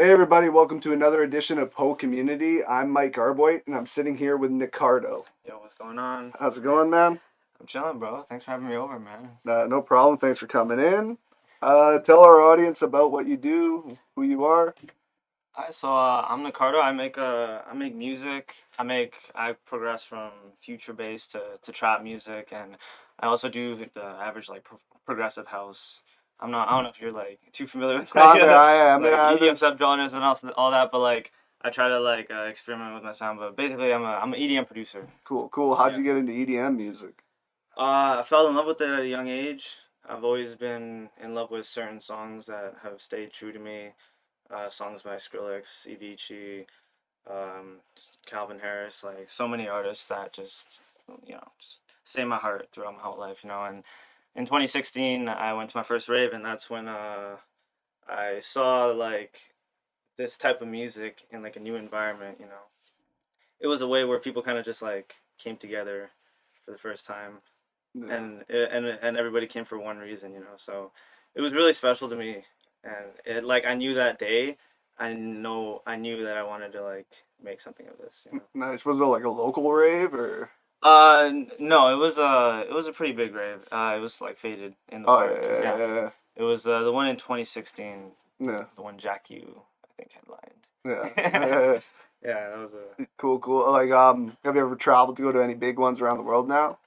Hey everybody, welcome to another edition of PoCommunity. I'm Nicard0, and I'm sitting here with Nicard0. Yo, what's going on? How's it going, man? I'm chilling, bro. Thanks for having me over, man. No problem. Thanks for coming in. Tell our audience about what you do, who you are. I'm Nicard0. I make music. I progress from future bass to trap music, and I also do the average like progressive house. I don't know if you're like too familiar with like, EDM subgenres and all that, but like I try to like experiment with my sound. But basically, I'm an EDM producer. Cool. How'd Yeah. you get into EDM music? I fell in love with it at a young age. I've always been in love with certain songs that have stayed true to me. Songs by Skrillex, Avicii, Calvin Harris, like so many artists that just stay in my heart throughout my whole life, And in 2016, I went to my first rave, and that's when I saw like this type of music in like a new environment. It was a way where people kind of just like came together for the first time, Yeah. and everybody came for one reason. So it was really special to me, and it like I knew that day, I knew that I wanted to like make something of this. Nice. Was it like a local rave or? No, it was a pretty big rave. It was like Faded in the Oh park. Yeah, yeah, it was the one in 2016, yeah, the one Jack U I think yeah, headlined. yeah. Yeah, that was a. Cool. Like, have you ever traveled to go to any big ones around the world now?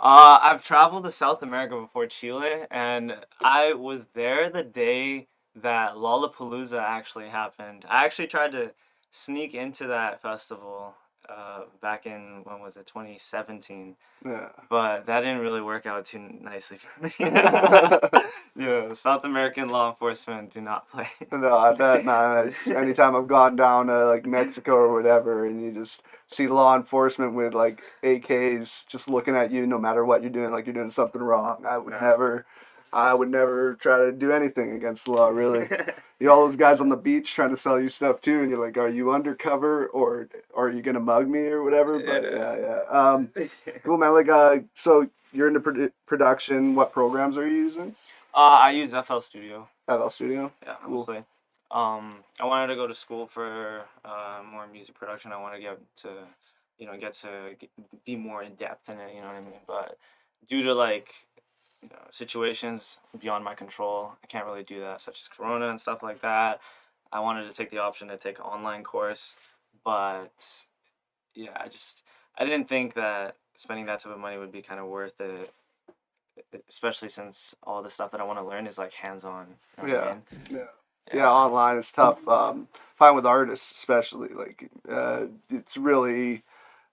I've traveled to South America before, Chile, and I was there the day that Lollapalooza actually happened. I actually tried to sneak into that festival back in, when was it, 2017, Yeah. but that didn't really work out too nicely for me. Yeah, South American law enforcement do not play. No, I bet, man. Anytime I've gone down to like Mexico or whatever, and you just see law enforcement with like AKs just looking at you, no matter what you're doing, like you're doing something wrong. Yeah. I would never try to do anything against the law. Really, you all those guys on the beach trying to sell you stuff too, and you're like, are you undercover or are you gonna mug me or whatever? But yeah. Cool, man. Like, so you're into production. What programs are you using? I use FL Studio. FL Studio. Yeah, Cool. mostly. I wanted to go to school for more music production. I want to be more in depth in it. You know what I mean? But due to like situations beyond my control, I can't really do that, such as Corona and stuff like that. I wanted to take the option to take an online course, but yeah, I didn't think that spending that type of money would be kind of worth it, especially since all the stuff that I want to learn is like hands on. You know what I Yeah. mean? Yeah. Yeah, Yeah. online is tough. Find with artists, especially like it's really.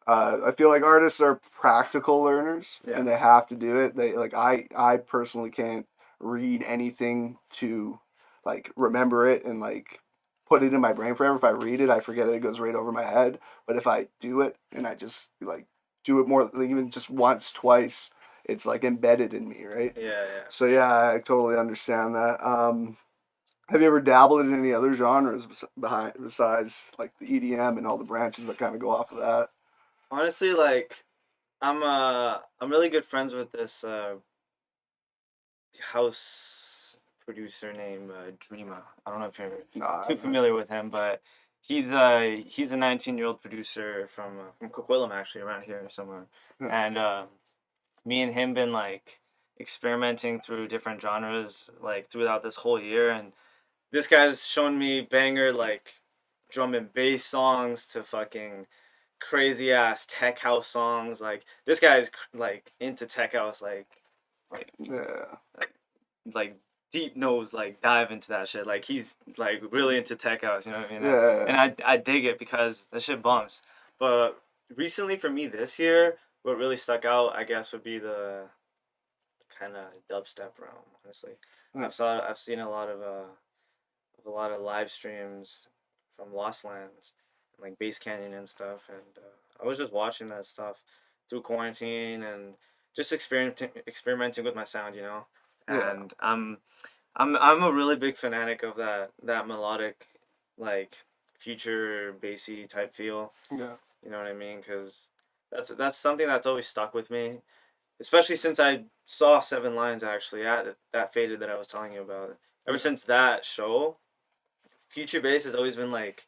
I feel like artists are practical learners, Yeah. and they have to do it. They like I personally can't read anything to like remember it and like put it in my brain forever. If I read it, I forget it. It goes right over my head. But if I do it and I just like do it more, like, even just once, twice, it's like embedded in me, right? Yeah, yeah. So yeah, I totally understand that. Have you ever dabbled in any other genres besides like the EDM and all the branches that kind of go off of that? Honestly, like I'm really good friends with this house producer named Dreama. I don't know if you're No, I too haven't. familiar with him, but he's a 19-year-old producer from Coquitlam, actually, around here somewhere. Yeah. And me and him been like experimenting through different genres like throughout this whole year, and this guy's shown me banger like drum and bass songs to fucking crazy ass tech house songs. Like this guy's like into tech house, like Yeah. like deep nose like dive into that shit. Like he's like really into tech house, you know what I mean? Yeah. And I dig it because the shit bumps. But recently for me this year, what really stuck out, I guess, would be the kind of dubstep realm. Honestly, Yeah. I've seen a lot of live streams from Lost Lands and like Bass Canyon and stuff, and I was just watching that stuff through quarantine and just experimenting with my sound. Yeah. And I'm a really big fanatic of that melodic, like future bassy type feel. Yeah. You know what I mean? Because that's something that's always stuck with me, especially since I saw Seven Lines actually at that Faded that I was telling you about. Ever Yeah. since that show, future bass has always been like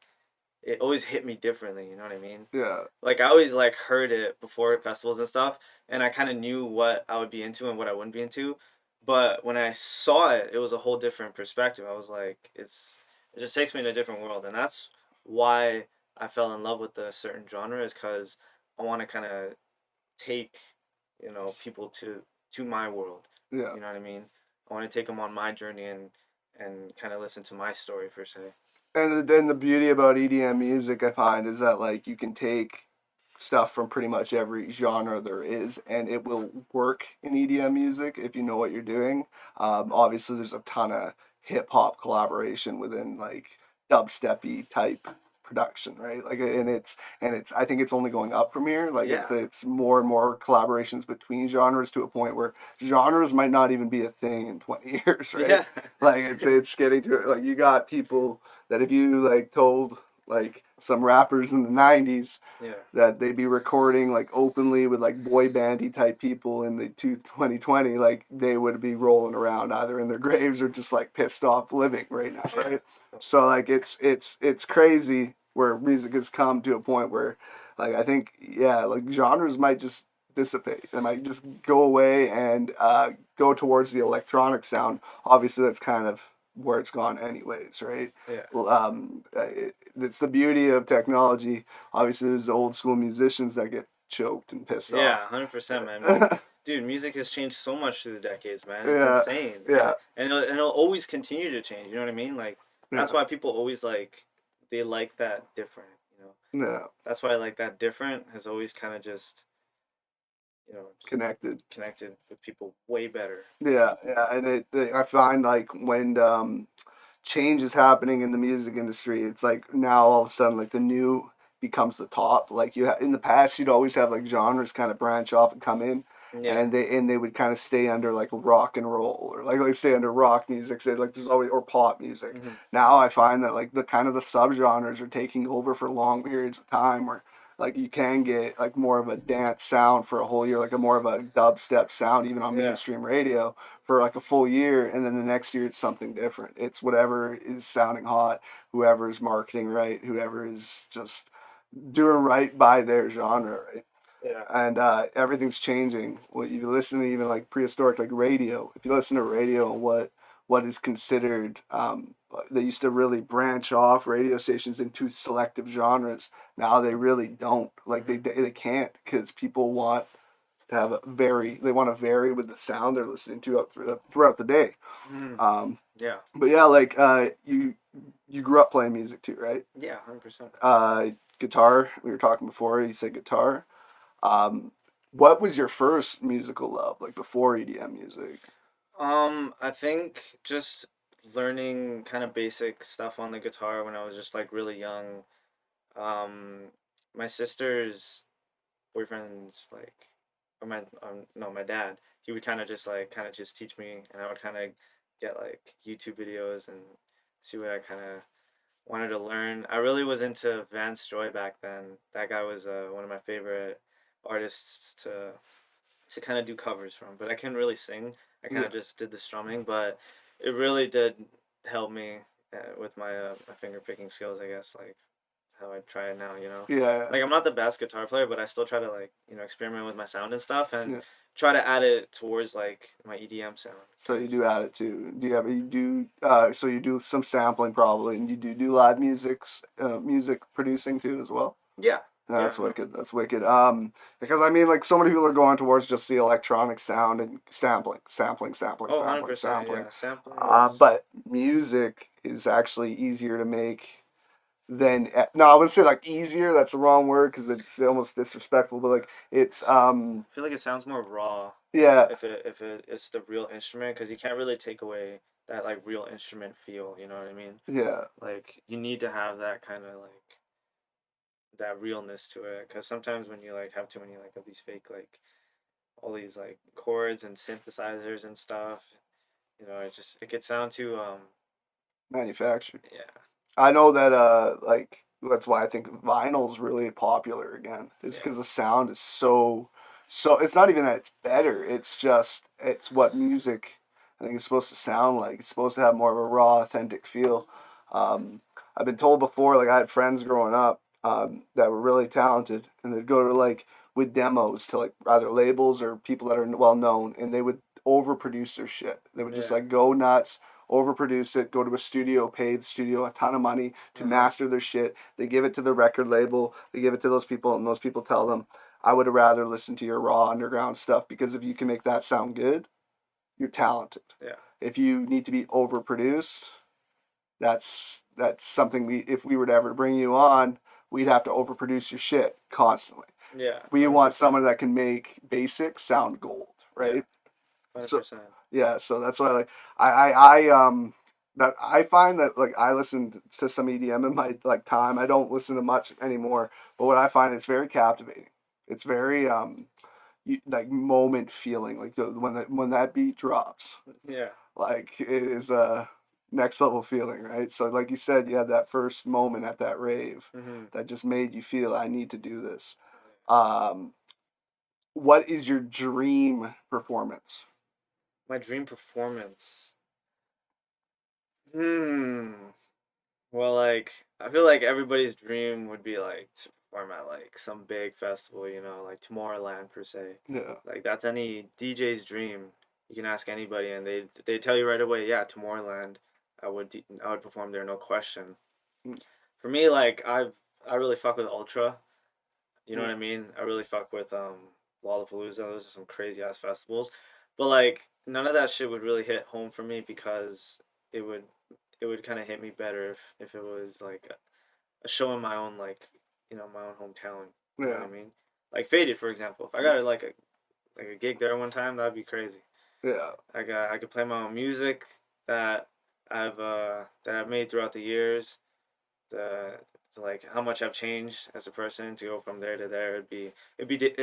it always hit me differently. You know what I mean? Yeah. Like I always like heard it before at festivals and stuff, and I kind of knew what I would be into and what I wouldn't be into. But when I saw it, it was a whole different perspective. I was like, it just takes me in a different world, and that's why I fell in love with a certain genre is because I want to kind of take, people to my world. Yeah. You know what I mean? I want to take them on my journey and kind of listen to my story per se. And then the beauty about EDM music, I find, is that like you can take stuff from pretty much every genre there is, and it will work in EDM music if you know what you're doing. Obviously, there's a ton of hip hop collaboration within like dubsteppy type production, right? Like, and it's I think it's only going up from here. Like, Yeah. it's more and more collaborations between genres to a point where genres might not even be a thing in 20 years, right? Yeah. Like, it's getting to it. Like, you got people that if you like told like some rappers in the 90s Yeah. that they'd be recording like openly with like boy bandy type people in the 2020, like they would be rolling around either in their graves or just like pissed off living right now, Yeah. right? So like it's crazy where music has come to a point where like I think yeah, like genres might just dissipate. They might just go away and go towards the electronic sound. Obviously that's kind of where it's gone anyways, right? Yeah. Well, it's the beauty of technology. Obviously, there's the old school musicians that get choked and pissed Yeah, off. 100%, man. Dude, music has changed so much through the decades, man. It's Yeah, insane. And yeah, it'll always continue to change, you know what I mean? Like that's yeah, why people always like they like that different, you know. yeah. That's why like that different has always kind of just Connected. connected with people way better. Yeah, yeah, and I find like when change is happening in the music industry, it's like now all of a sudden like the new becomes the top. Like in the past, you'd always have like genres kind of branch off and come in, Yeah. and they would kind of stay under like rock and roll or like stay under rock music. Say like there's always or pop music. Hmm. Now I find that like the kind of the subgenres are taking over for long periods of time where like you can get like more of a dance sound for a whole year, like a more of a dubstep sound even on Yeah. mainstream radio for like a full year, and then the next year it's something different. It's whatever is sounding hot, whoever is marketing right, whoever is just doing right by their genre, right? Yeah. And everything's changing. What you listen to, even like prehistoric, like radio. If you listen to radio, what is considered, they used to really branch off radio stations into selective genres. Now they really don't. Like Hmm. they can't because people want to have a vary. They want to vary with the sound they're listening to throughout the day. Hmm. Um, Yeah. but yeah, like you grew up playing music too, right? Yeah, 100%. Guitar. We were talking before. You said guitar. Um, what was your first musical love, like before EDM music? I think just learning kind of basic stuff on the guitar when I was just like really young. Um, my sister's boyfriend's like, or my no, my dad. He would kind of just teach me, and I would kind of get like YouTube videos and see what I kind of wanted to learn. I really was into Vance Joy back then. That guy was one of my favorite artists to kind of do covers from, but I couldn't really sing. I kind Yeah, of just did the strumming, but it really did help me with my finger picking skills, I guess, like how I try it now, you know. yeah, Like I'm not the best guitar player, but I still try to like, experiment with my sound and stuff and yeah. try to add it towards like my EDM sound. So you 'Cause- do add it too. You do so you do some sampling probably, and you do live music producing too as well. yeah. No, Yeah, that's no. wicked. That's wicked. Because I mean, like so many people are going towards just the electronic sound and sampling, sampling, sampling, Oh, sampling, 100%, sampling. yeah. Sampling is But music is actually easier to make than no, I wouldn't say like easier. That's the wrong word because it's almost disrespectful. But like it's I feel like it sounds more raw yeah, if it's the real instrument because you can't really take away that like real instrument feel, you know what I mean? yeah, Like you need to have that kind of like that realness to it because sometimes when you like have too many like of these fake like all these like chords and synthesizers and stuff, it could sound too manufactured. yeah, I know that like that's why I think vinyl's really popular again. Is yeah, because the sound is so it's not even that it's better. It's just it's what music I think is supposed to sound like. It's supposed to have more of a raw, authentic feel. I've been told before, like I had friends growing up that were really talented, and they'd go to like with demos to like either labels or people that are well known, and they would overproduce their shit. They would just Yeah. like go nuts, overproduce it, go to a studio, pay the studio a ton of money to Uh-huh. master their shit. They give it to the record label, they give it to those people, and those people tell them, I would have rather listened to your raw underground stuff because if you can make that sound good, you're talented. Yeah. If you need to be overproduced, that's something we if we were to ever bring you on, we'd have to overproduce your shit constantly. Yeah. We want 100%. someone that can make basic sound gold, Yeah. right? So 100%. yeah, so that's why like I that I find that like I listen to some EDM in my like time. I don't listen to much anymore, but what I find it's very captivating. It's very like moment feeling like when that beat drops, Yeah. like it is a next level feeling, right? So like you said, you had that first moment at that rave Hmm. that just made you feel I need to do this. Um, what is your dream performance? My dream performance. Hmm. Well, like I feel like everybody's dream would be like to perform at like some big festival, like Tomorrowland per se. Yeah, Like that's any DJ's dream. You can ask anybody, and they tell you right away, yeah, Tomorrowland. I would perform there, no question. For me, like I really fuck with Ultra. You know what yeah, I mean? I really fuck with Lollapalooza. Those are some crazy ass festivals. But like none of that shit would really hit home for me because it would it would kind of hit me better if it was like a show in my own my own hometown. You know what yeah, I mean? Like Faded, for example. If I got like a gig there one time, that'd be crazy. yeah, I could play my own music that I've made throughout the years. The to like how much I've changed as a person to go from there to there. It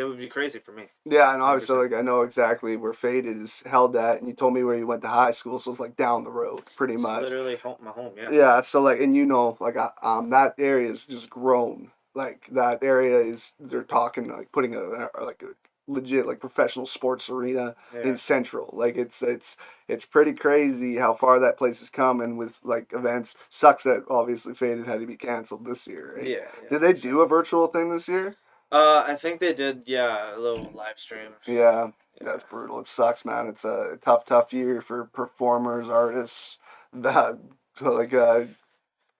would be crazy for me. yeah. And obviously, 100%. like I know exactly where Faded is held at, and you told me where you went to high school, so it's like down the road, pretty It's much. literally my home. Yeah. Yeah, so like, and like, that area is just grown. Like that area is they're talking like putting like a legit like professional sports arena in Yeah. Central. Like it's pretty crazy how far that place has come, and with like events. Sucks that obviously Faded had to be canceled this year, right? Yeah. Yeah. Did they For sure. do a virtual thing this year? I think they did. Yeah, a little live stream. Yeah, Yeah. that's brutal. It sucks, man. It's a tough year for performers, artists, that like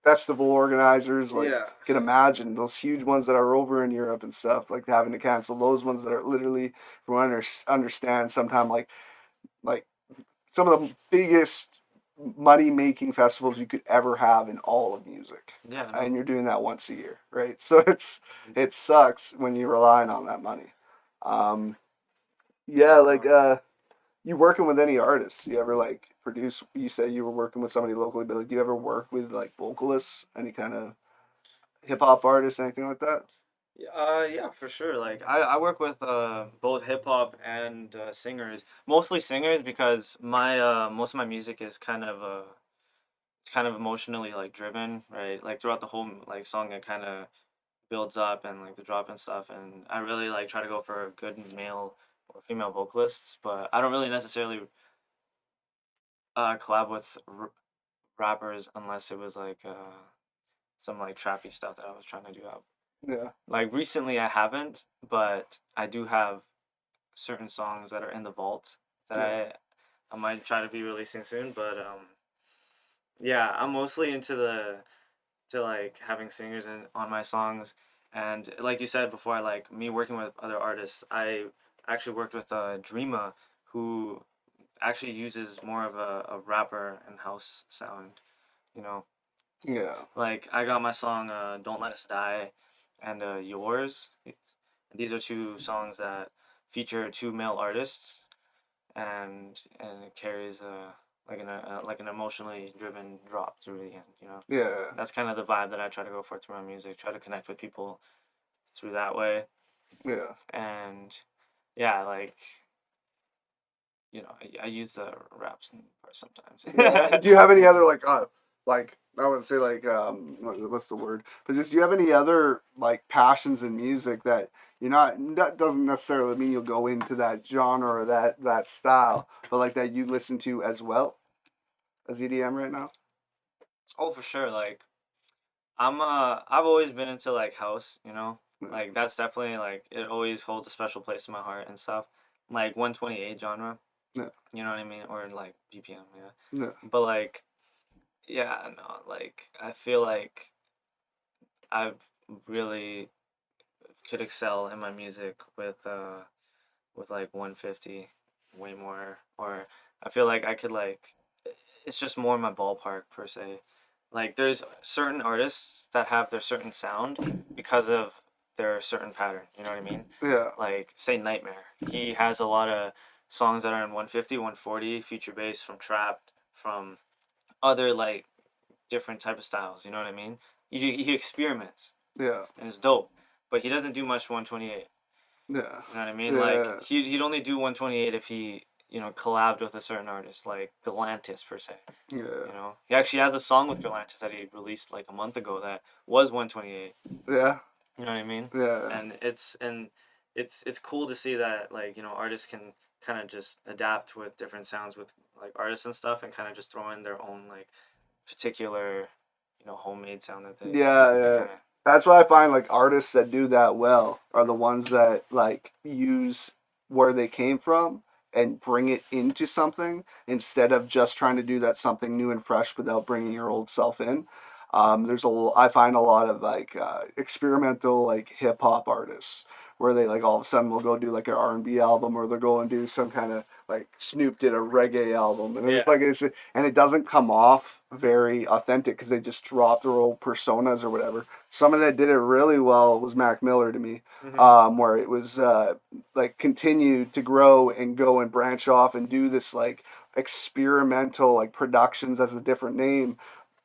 festival organizers. Like, Yeah. can imagine those huge ones that are over in Europe and stuff, like having to cancel those ones that are literally, from what I understand, sometimes like some of the biggest money making festivals you could ever have in all of music, Yeah. and No. you're doing that once a year, right? So it sucks when you're relying on that money. Um, yeah, like No. you working with any artists? You ever like produce? You said you were working with somebody locally, but like, do you ever work with like vocalists, any kind of hip hop artists, anything like that? Yeah, for sure. Like I work with both hip hop and singers, mostly singers because my most of my music is kind of it's kind of emotionally like driven, right? Like throughout the whole like song, it kind of builds up and like the drop and stuff, and I really like try to go for good male or female vocalists, but I don't really necessarily collab with rappers unless it was like some like trappy stuff that I was trying to do out. Yeah, Like recently, I haven't, but I do have certain songs that are in the vault that yeah, I might try to be releasing soon. But yeah, I'm mostly into the to like having singers on my songs, and like you said before, like me working with other artists, I actually worked with Dreama, who actually uses more of a rapper and house sound. You know, yeah, like I got my song "Don't Let Us Die" and "Yours." These are two songs that feature two male artists, and it carries like an emotionally driven drop through the end. yeah, That's kind of the vibe that I try to go for through my music. Try to connect with people through that way, yeah. and yeah, like I use the raps part sometimes. Yeah. Do you have any other like I would say like what's the word? But just do you have any other like passions in music that you're not that doesn't necessarily mean you'll go into that genre or that style, but like that you listen to as well as EDM right now? Oh, for sure. Like I've always been into like house, Yeah, like that's definitely like it always holds a special place in my heart and stuff. Like 128 genre, yeah, you know what I mean, or like BPM, yeah. yeah, But like, yeah, no, like I feel like I really could excel in my music with like 150, way more, or I feel like I could like it's just more in my ballpark per se. Like there's certain artists that have their certain sound because of their certain pattern, you know what I mean? yeah, Like say Nightmare. He has a lot of songs that are in 150, 140, feature bass from trap, from other like different type of styles, you know what I mean? He experiments yeah, and it's dope, but he doesn't do much 128. yeah, You know what I mean? Like yeah, he'd only do 128 if he, collabed with a certain artist like Galantis per se. yeah, He actually has a song with Galantis that he released like a month ago that was 128. yeah, You know what I mean? yeah. And it's cool to see that like artists can kind of just adapt with different sounds with like artists and stuff and kind of just throw in their own like particular homemade sound that Yeah, they yeah. kind of. That's what I find like artists that do that well are the ones that like use where they came from and bring it into something instead of just trying to do that something new and fresh without bringing your old self in. I find a lot of like experimental like hip hop artists where they like all of a sudden will go do like an R&B album or they'll go and do some kind of like Snoop did a reggae album and Yeah. it doesn't come off very authentic because they just dropped their old personas or whatever. Someone that did it really well was Mac Miller to me, Hmm. where it was like continued to grow and go and branch off and do this like experimental like productions as a different name,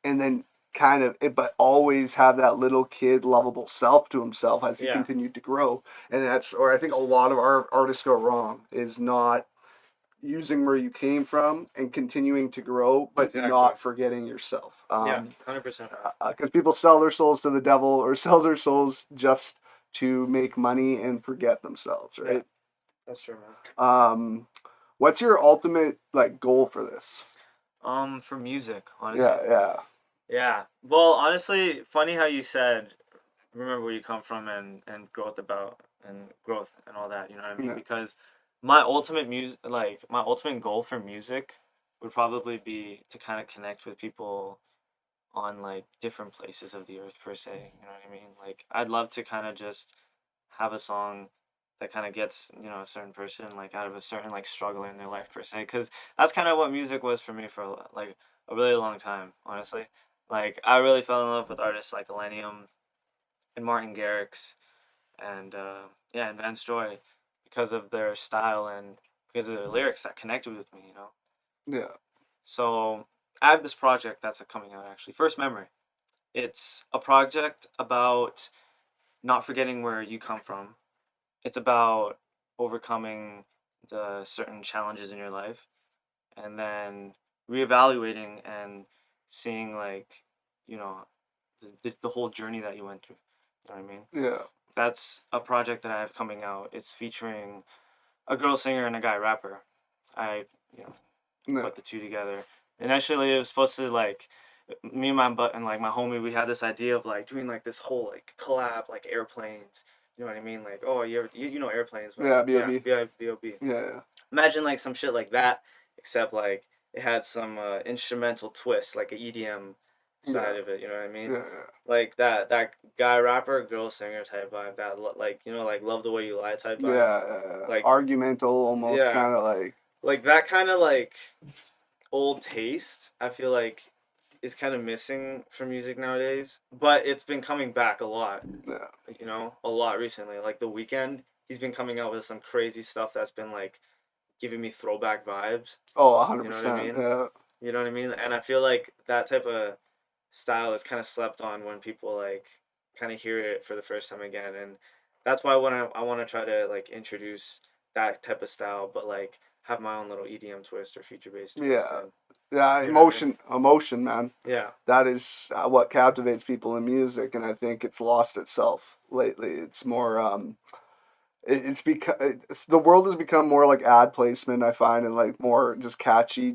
and then kind of it, but always have that little kid lovable self to himself as he Yeah. continued to grow. And that's, or I think a lot of our artists go wrong is not using where you came from and continuing to grow, but Exactly. not forgetting yourself. Yeah. 100%. Because people sell their souls to the devil or sell their souls just to make money and forget themselves, Yeah. right? That's true, man. Um, what's your ultimate like goal for this? For music, honestly. Yeah, yeah, Yeah. Well, honestly, funny how you said remember where you come from and growth and all that, you know what I mean? yeah, Because my ultimate goal for music would probably be to kind of connect with people on like different places of the earth per se, you know what I mean? Like I'd love to kind of just have a song that kind of gets, a certain person like out of a certain like struggle in their life per se cuz that's kind of what music was for me for like a really long time, honestly. Like I really fell in love with artists like Millennium and Martin Garrix and yeah, and Vance Joy because of their style and because of their lyrics that connected with me. yeah, So I have this project that's coming out actually. First Memory. It's a project about not forgetting where you come from. It's about overcoming the certain challenges in your life and then reevaluating and seeing like, you know, the whole journey that you went through. You know what I mean? yeah, That's a project that I have coming out. It's featuring a girl singer and a guy rapper. I, you know, yeah, put the two together. Initially, it was supposed to like me and my butt and like my homie. We had this idea of like doing like this whole like collab like airplanes. You know what I mean? Like oh you know airplanes, right? yeah, Yeah, B.O.B. B.O.B. Yeah, Imagine like some shit like that, except like it had some instrumental twist, like a EDM yeah, side of it. You know what I mean? yeah, Like that guy rapper, girl singer type vibe. That like like love the way you lie type yeah, vibe. Like argumental, almost yeah, kind of like, like that kind of like old taste. I feel like is kind of missing from music nowadays, but it's been coming back a lot. yeah. A lot recently. Like The Weeknd, he's been coming out with some crazy stuff that's been like giving me throwback vibes. Oh, 100 You know what I percent. mean? Yeah, You know what I mean? And I feel like that type of style is kind of slept on when people like kind of hear it for the first time again, and that's why when I want to try to like introduce that type of style, but like have my own little EDM twist or future based twist, yeah, and yeah. you know what I mean? Emotion, man. Yeah, That is what captivates people in music, and I think it's lost itself lately. It's more the world has become more like ad placement, I find, and like more just catchy,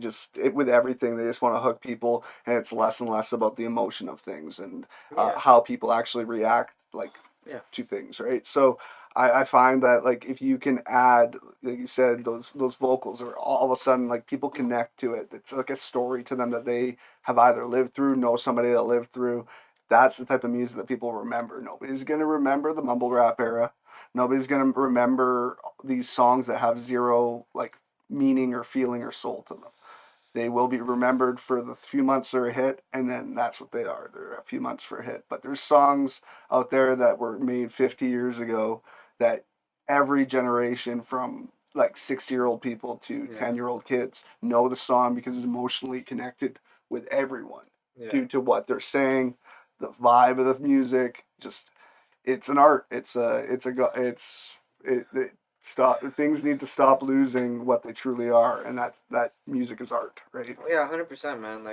with everything. They just want to hook people, and it's less and less about the emotion of things and Yeah, how people actually react like yeah, to things, right? So I find that like if you can add, like you said, those vocals, or all of a sudden like people connect to it. It's like a story to them that they have either lived through, know somebody that lived through. That's the type of music that people remember. Nobody's gonna remember the mumble rap era. Nobody's gonna remember these songs that have zero like meaning or feeling or soul to them. They will be remembered for the few months they're a hit, and then that's what they are. They're a few months for a hit. But there's songs out there that were made 50 years ago that every generation from like 60-year-old people to yeah, 10-year-old kids know the song because it's emotionally connected with everyone yeah. due to what they're saying, the vibe of the music, just it's an art. It stop things need to stop losing what they truly are, and that music is art, right? Oh, yeah, 100%, man.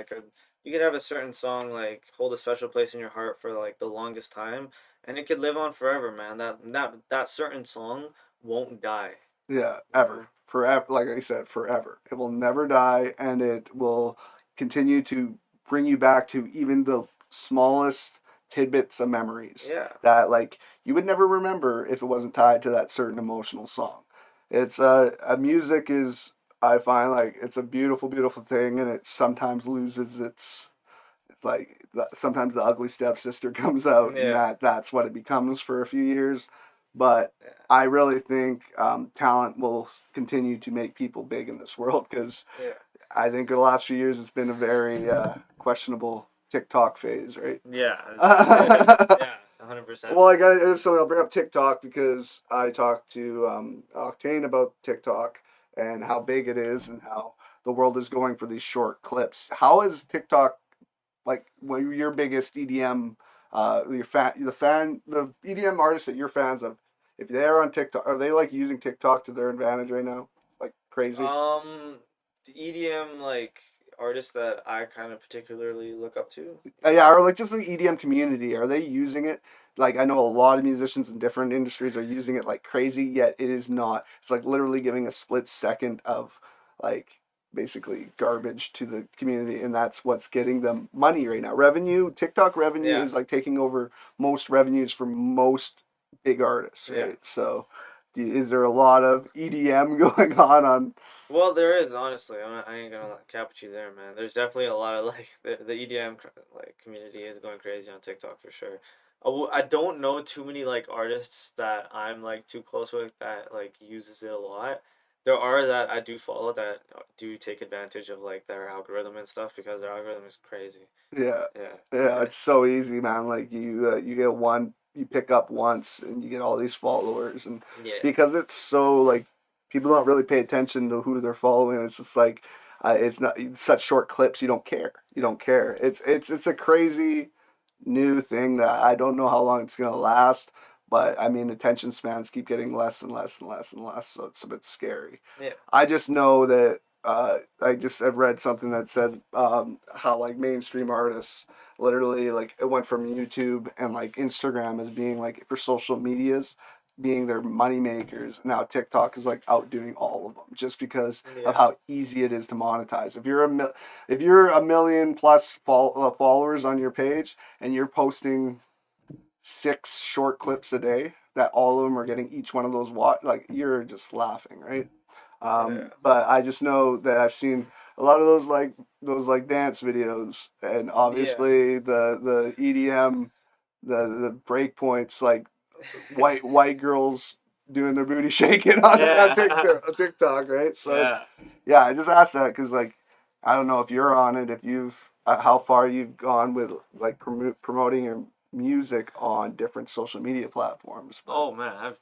You could have a certain song like hold a special place in your heart for like the longest time, and it could live on forever, man. That certain song won't die, Yeah, you ever, know? forever. Like I said, forever. It will never die, and it will continue to bring you back to even the smallest tidbits of memories Yeah, that like you would never remember if it wasn't tied to that certain emotional song. It's a music is I find like it's a beautiful, beautiful thing, and it sometimes loses its. It's like sometimes the ugly stepsister comes out, and yeah, that's what it becomes for a few years. But yeah, I really think talent will continue to make people big in this world because yeah, I think the last few years it's been a very questionable TikTok phase, right? yeah, yeah, 100%, Well, man. I'll bring up TikTok because I talked to Octane about TikTok and how big it is and how the world is going for these short clips. How is TikTok like your biggest EDM, the EDM artists that you're fans of, if they're on TikTok, are they like using TikTok to their advantage right now, like crazy? The EDM like artists that I kind of particularly look up to. Yeah, or like just the EDM community, are they using it? Like I know a lot of musicians in different industries are using it like crazy, yet it is not. It's like literally giving a split second of like basically garbage to the community, and that's what's getting them money right now. Revenue, TikTok revenue Yeah, is like taking over most revenues for most big artists, yeah. right? So, is there a lot of EDM going on? Well, there is honestly. I ain't gonna cap at you there, man. There's definitely a lot of like the EDM like community is going crazy on TikTok for sure. I don't know too many like artists that I'm like too close with that like uses it a lot. There are that I do follow that do take advantage of like their algorithm and stuff because their algorithm is crazy. Yeah, Yeah, yeah, it's so easy, man. Like you get one, you pick up once, and you get all these followers, and yeah, because it's so like people don't really pay attention to who they're following. It's just like it's not it's such short clips. You don't care. You don't care. It's a crazy new thing that I don't know how long it's gonna last. But I mean, attention spans keep getting less and less and less and less, so it's a bit scary. yeah, I just know that I've read something that said how like mainstream artists literally like it went from YouTube and like Instagram as being like for social medias being their money makers. Now TikTok is like outdoing all of them just because of yeah, how easy it is to monetize. If you're a million plus followers on your page and you're posting 6 short clips a day that all of them are getting each one of those like you're just laughing, right? yeah, But I just know that I've seen a lot of those like dance videos, and yeah. obviously the EDM, the break points, like white girls doing their booty shaking on Yeah, TikTok, right? So yeah. yeah, I just asked that because like I don't know if you're on it, if you've how far you've gone with like promoting your music on different social media platforms, but Oh man, I've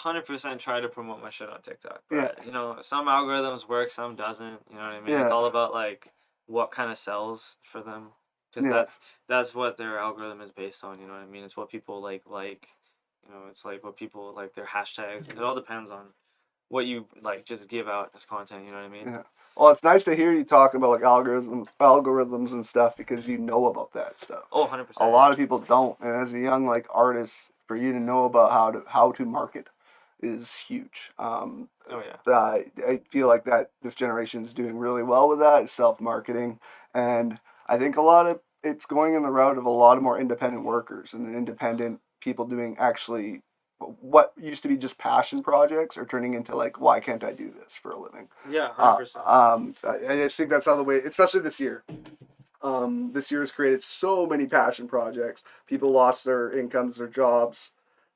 100% tried to promote my shit on TikTok, yeah, but some algorithms work, some doesn't. You know what I mean? It's yeah, all about like what kind of sells for them, because yeah. that's what their algorithm is based on. You know what I mean? It's what people like. It's like what people like their hashtags. It all depends on what you like just give out as content. You know what I mean? Yeah. Well, it's nice to hear you talking about like algorithms and stuff because you know about that stuff. Oh, A 100%. lot of people don't, and as a young like artist, for you to know about how to market is huge. Oh yeah. I feel like that this generation is doing really well with that self marketing, and I think a lot of it's going in the route of a lot of more independent workers and independent people doing actually what used to be just passion projects are turning into like, why can't I do this for a living? Yeah, 100%. I just think that's how the way, especially this year. This year has created so many passion projects. People lost their incomes, their jobs,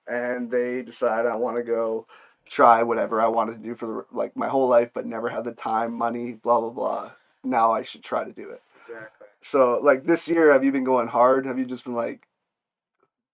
and they decide I want to go try whatever I wanted to do for like my whole life, but never had the time, money, blah blah blah. Now I should try to do it. Exactly. So like this year, have you been going hard? Have you just been like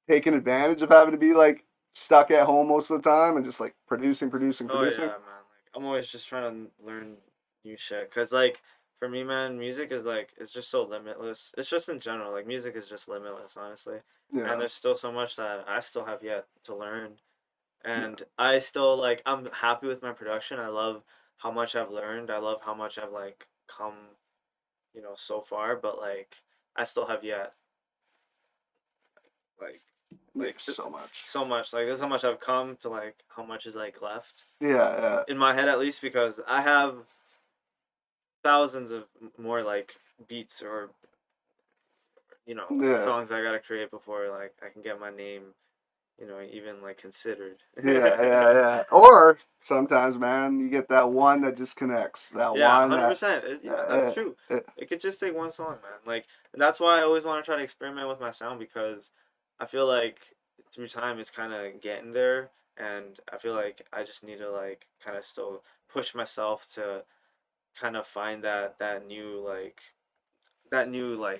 taking advantage of having to be like stuck at home most of the time and just like producing, producing, Oh producing? yeah, man. Like I'm always just trying to learn new shit. Cause like for me, man, music is like it's just so limitless. It's just in general, like music is just limitless, honestly. And Yeah, there's still so much that I still have yet to learn. yeah, And I still like I'm happy with my production. I love how much I've learned. I love how much I've like come, so far. But like I still have yet like yeah, it's so much. so much. Like this is how much I've come to like how much is like left Yeah, yeah, in my head at least because I have thousands of more like beats or like yeah. songs I gotta create before like I can get my name even like considered. Yeah, yeah, yeah. Or sometimes, man, you get that one that just connects. That Yeah, one that, 100%. Yeah, that's uh, true. uh, It could just take one song, man. Like, and that's why I always want to try to experiment with my sound because I feel like through time it's kind of getting there, and I feel like I just need to like kind of still push myself to kind of find that new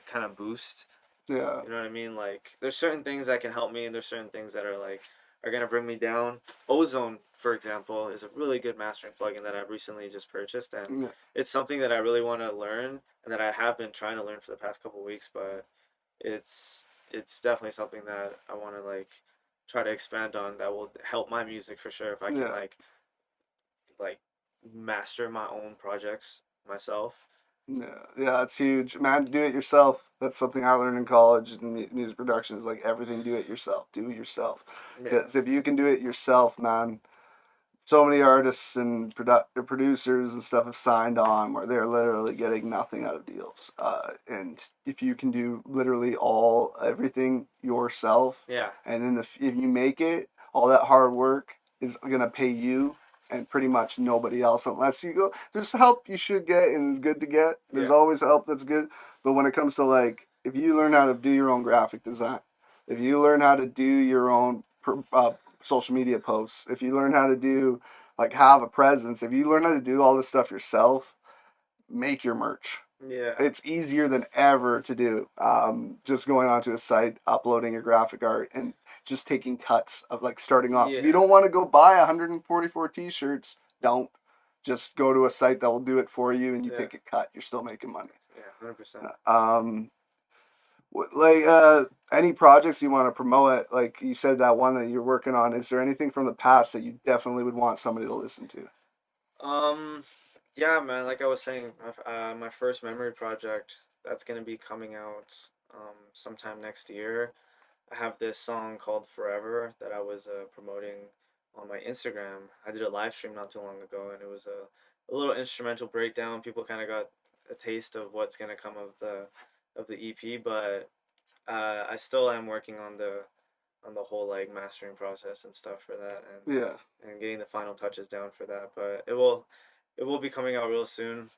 kind of boost. yeah, You know what I mean? Like, there's certain things that can help me, and there's certain things that are gonna bring me down. Ozone, for example, is a really good mastering plugin that I've recently just purchased, and yeah, it's something that I really want to learn, and that I have been trying to learn for the past couple weeks. But it's definitely something that I want to like try to expand on that will help my music for sure if I can yeah, like master my own projects myself. yeah, yeah. That's huge, man. Do it yourself. That's something I learned in college and music production is like everything. Do it yourself. Do it yourself. Yeah, Because if you can do it yourself, man, so many artists and producers and stuff have signed on where they're literally getting nothing out of deals. And if you can do literally everything yourself, yeah, and then if you make it, all that hard work is gonna pay you and pretty much nobody else unless you go. There's help you should get and it's good to get. There's yeah, always help that's good, but when it comes to like if you learn how to do your own graphic design, if you learn how to do your own social media posts, if you learn how to do like have a presence, if you learn how to do all this stuff yourself, make your merch. yeah, It's easier than ever to do. Just going onto a site, uploading your graphic art, and just taking cuts of like starting off. If you yeah, don't want to go buy 144 t-shirts, don't. Just go to a site that will do it for you, and you yeah, take a cut. You're still making money. yeah, 100%. Um, like any projects you want to promote, like you said that one that you're working on, is there anything from the past that you definitely would want somebody to listen to? Um, yeah, man. Like I was saying, my first memory project that's gonna be coming out sometime next year. I have this song called Forever that I was promoting on my Instagram. I did a live stream not too long ago, and it was a little instrumental breakdown. People kind of got a taste of what's gonna come of the EP, but I still am working on the whole like mastering process and stuff for that, Yeah, and getting the final touches down for that. But it will be coming out real soon.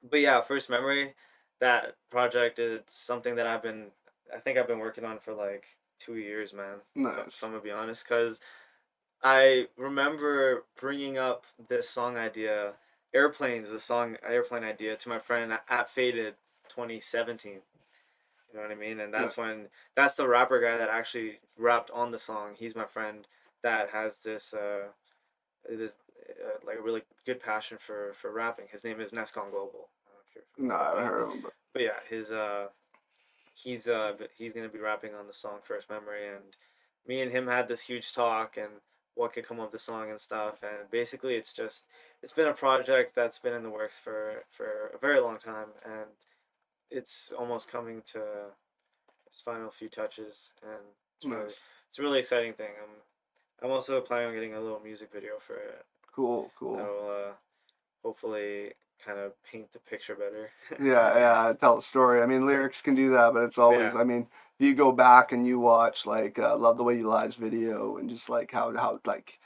But yeah, first memory, that project is something that I think I've been working on for like 2 years, man. If nice. I'm gonna be honest, because I remember bringing up this song idea, Airplanes, the song Airplane idea, to my friend at Faded 2017. You know what I mean? And Yeah, that's the rapper guy that actually rapped on the song. He's my friend that has this like a really good passion for rapping. His name is Nescon Global. I don't know if you're no, familiar, I haven't heard of him, but but yeah, he's gonna be rapping on the song First Memory, and me and him had this huge talk and what could come of the song and stuff. And basically, it's been a project that's been in the works for a very long time, and it's almost coming to its final few touches, and it's really nice. it's a really exciting thing. I'm also planning on getting a little music video for it. Cool, cool. That'll hopefully kind of paint the picture better. Yeah, yeah, tell a story. I mean, lyrics can do that, but it's always, Yeah, I mean, if you go back and you watch like Love the Way You Lie's video and just like how like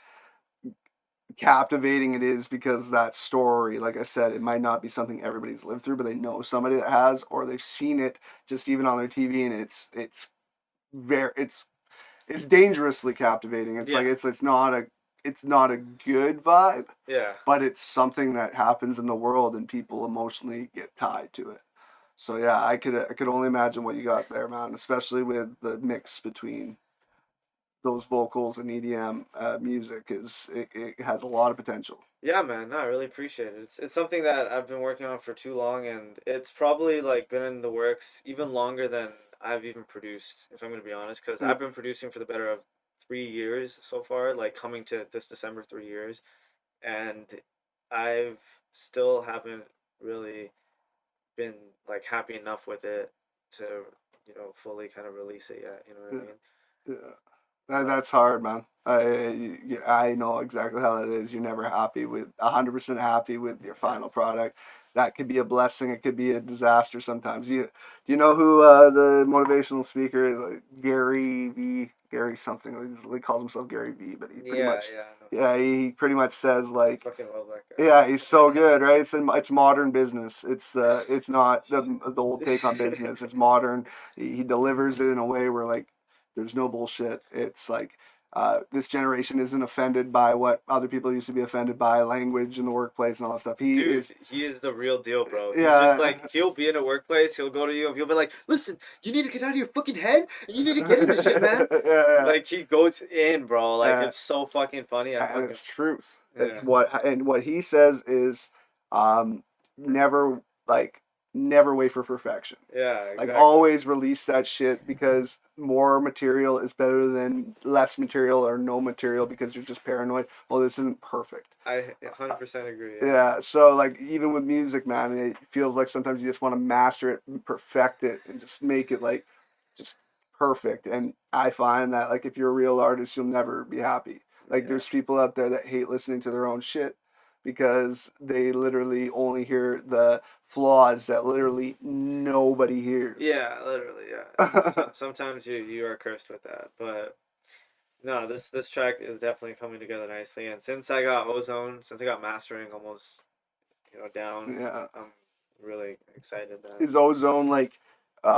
captivating it is because that story, like I said, it might not be something everybody's lived through, but they know somebody that has, or they've seen it just even on their TV, and very it's dangerously captivating. It's like yeah, it's not a good vibe, yeah. but it's something that happens in the world and people emotionally get tied to it. So yeah, I could only imagine what you got there, man. Especially with the mix between those vocals and EDM music it has a lot of potential. Yeah, man, no, I really appreciate it. It's something that I've been working on for too long, and it's probably like been in the works even longer than I've even produced, if I'm gonna be honest, because Yeah, I've been producing for the better of 3 years so far, like coming to this December 3 years, and I've still haven't really been like happy enough with it to, fully kind of release it yet. You know what yeah, I mean? yeah. But That's hard, man. I know exactly how that is. You're never happy with 100% happy with your yeah, final product. That could be a blessing. It could be a disaster sometimes. Do you know who the motivational speaker is? Like Gary V. Gary something. He calls himself Gary V. But he pretty yeah, much, yeah. I know. yeah, he pretty much says like, Fucking love that yeah, he's so good, right? It's modern business. It's not the old take on business. It's modern. He delivers it in a way where like there's no bullshit. It's like this generation isn't offended by what other people used to be offended by, language in the workplace and all that stuff. He Dude, is, he is the real deal, bro. He's just yeah, like he'll be in a workplace, he'll go to you, and he'll be like, "Listen, you need to get out of your fucking head, and you need to get in this shit, man." yeah, Like he goes in, bro. Like yeah. it's so fucking funny. I And fucking it's truth. It's yeah, what he says is, never like never wait for perfection. yeah, Like exactly. always release that shit because more material is better than less material or no material because you're just paranoid. Well, this isn't perfect. I 100% agree. Yeah, Yeah, so like even with music, man, it feels like sometimes you just want to master it, and perfect it, and just make it like just perfect. And I find that like if you're a real artist, you'll never be happy. Like yeah, there's people out there that hate listening to their own shit because they literally only hear the flaws that literally nobody hears. yeah. Literally, yeah. Sometimes you are cursed with that, but no, this track is definitely coming together nicely. And since I got mastering almost down, Yeah. I'm really excited that Is Ozone like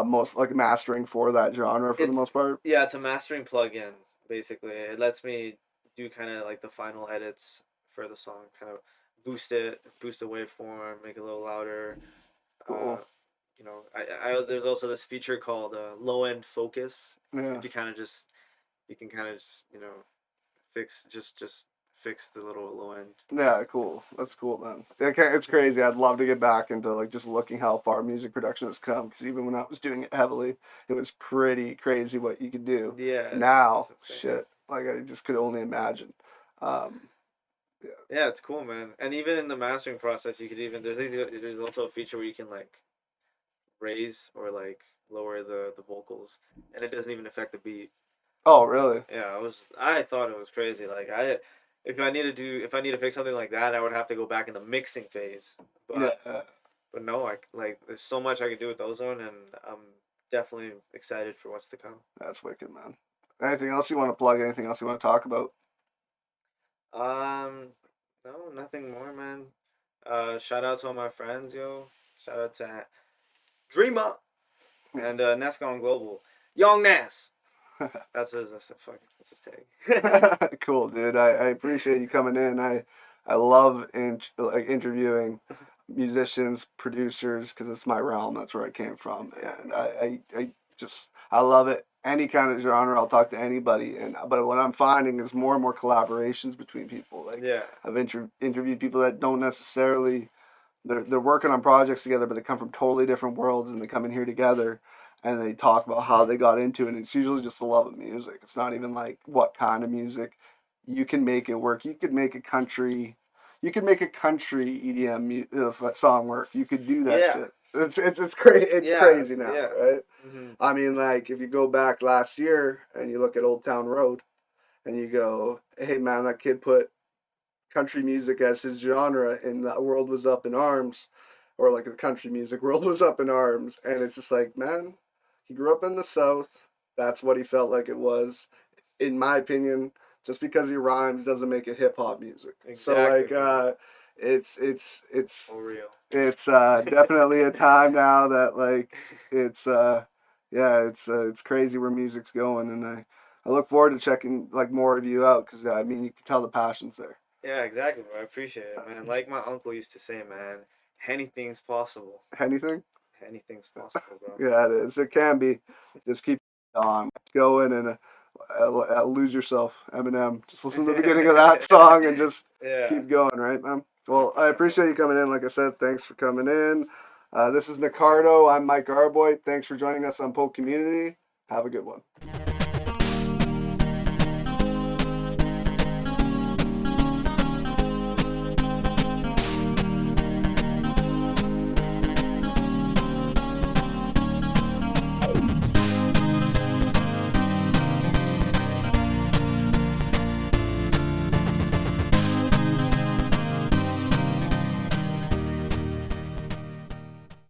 most like mastering for that genre for the it's most part? yeah, it's a mastering plugin basically. It lets me do kind of like the final edits for the song, kind of boost the waveform, make it a little louder. Uh, Cool. I there's also this feature called low end focus. Yeah. If you can kind of just fix fix the little low end. Yeah, cool. That's cool, man. It's crazy. I'd love to get back into like just looking how far music production has come. Because even when I was doing it heavily, it was pretty crazy what you could do. Yeah, Now, it's insane. shit, like I just could only imagine. Um, yeah. Yeah, it's cool, man. And even in the mastering process, you could even there's also a feature where you can like raise or like lower the vocals, and it doesn't even affect the beat. Oh, really? Yeah, I thought it was crazy. Like if I need to pick something like that, I would have to go back in the mixing phase. Yeah, But no, there's so much I can do with Ozone, and I'm definitely excited for what's to come. that's wicked, man. Anything else you want to plug? Anything else you want to talk about? Um, no, nothing more, man. Shout out to all my friends, yo. Shout out to Dreamer and Nes Gone Global. Young Nas. That's his tag. Cool, dude. I appreciate you coming in. I love like interviewing musicians, producers, because it's my realm. That's where I came from, and I love it. Any kind of genre, I'll talk to anybody. And but what I'm finding is more and more collaborations between people. Like Yeah. I've interviewed people that don't necessarily they're working on projects together, but they come from totally different worlds, and they come in here together, and they talk about how they got into it. And it's usually just the love of music. It's not even like what kind of music. You can make it work. You could make a country EDM song work. You could do that Yeah. shit. It's crazy. It's Yeah. crazy now, Yeah. right? Hmm. I mean, like if you go back last year and you look at Old Town Road, and you go, hey man, that kid put country music as his genre, and the world was up in arms, or like the country music world was up in arms, and it's just like, man, he grew up in the South. That's what he felt like it was. In my opinion, just because he rhymes doesn't make it hip hop music. So Exactly, like, bro. it's For real. it's definitely a time now that like it's yeah, it's crazy where music's going, and I look forward to checking like more of you out because I mean you can tell the passion's there. Yeah, exactly, bro. I appreciate it, man. Like my uncle used to say, man, anything's possible. Anything? Anything's possible, bro. Yeah, it is. It can be. Just keep on going and lose yourself. Eminem. Just listen to the beginning of that song and just Yeah, keep going, right, man? Well, I 100%, bro. appreciate you coming in. Like I said, thanks for coming in. This is Nicard0. I'm Mike Garboy. Thanks for joining us on PoCommunity. Have a good one.